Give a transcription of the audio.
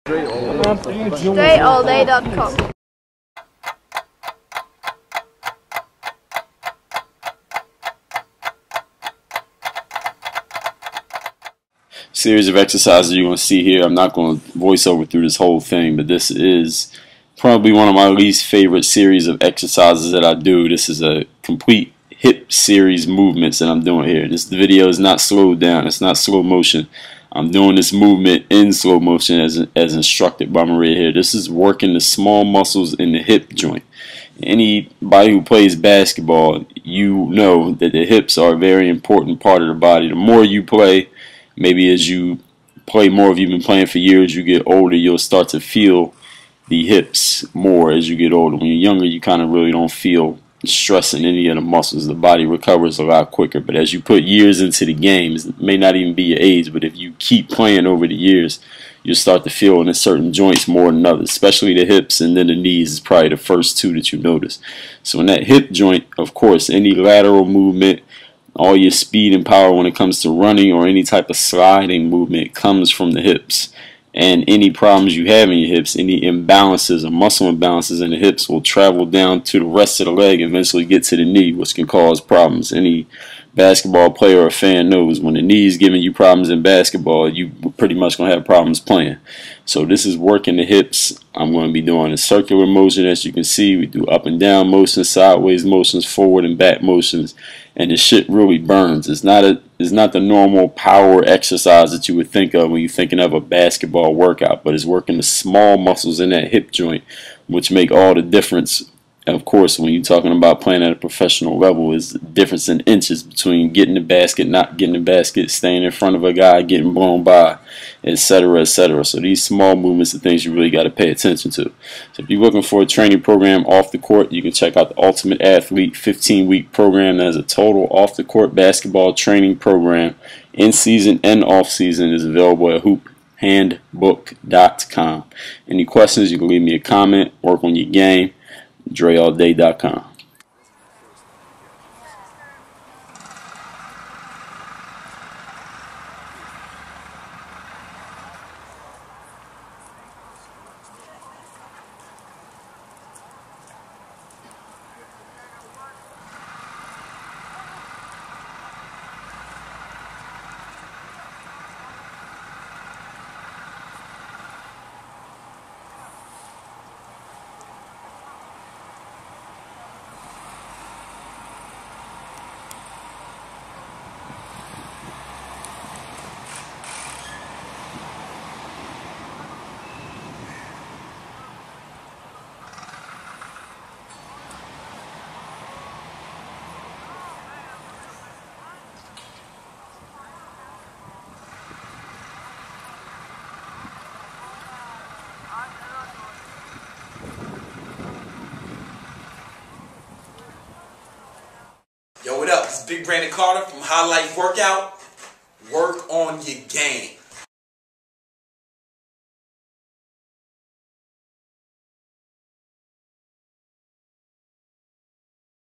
DreAllDay.com. Series of exercises you're going to see here. I'm not going to voice over through this whole thing, but this is probably one of my least favorite series of exercises that I do. This is a complete hip series movements that I'm doing here. This video is not slowed down. It's not slow motion. I'm doing this movement in slow motion as instructed by Maria here. This is working the small muscles in the hip joint. Anybody who plays basketball, you know that the hips are a very important part of the body. The more you play, maybe as you play more, if you've been playing for years, you get older, you'll start to feel the hips more as you get older. When you're younger, you kind of really don't feel stress in any of the muscles. The body recovers a lot quicker. But as you put years into the game, it may not even be your age, but if you keep playing over the years, you'll start to feel in certain joints more than others, especially the hips, and then the knees is probably the first two that you notice. So in that hip joint, of course, any lateral movement, all your speed and power when it comes to running or any type of sliding movement comes from the hips. And any problems you have in your hips, any imbalances or muscle imbalances in the hips will travel down to the rest of the leg and eventually get to the knee, which can cause problems. Any basketball player or fan knows when the knee is giving you problems in basketball, you pretty much going to have problems playing. So this is working the hips. I'm going to be doing a circular motion. As you can see, we do up and down motions, sideways motions, forward and back motions, and the shit really burns. It's not the normal power exercise that you would think of when you're thinking of a basketball workout, but it's working the small muscles in that hip joint, which make all the difference. And of course, when you're talking about playing at a professional level, is the difference in inches between getting the basket, not getting the basket, staying in front of a guy, getting blown by, etc., etc. So these small movements are things you really got to pay attention to. So if you're looking for a training program off the court, you can check out the Ultimate Athlete 15-week program. That is a total off-the-court basketball training program, in season and off season. Is available at hoophandbook.com. Any questions, you can leave me a comment. Work on your game. DreAllDay.com. Yo, what up? It's Big Brandon Carter from Highlight Workout. Work on your game.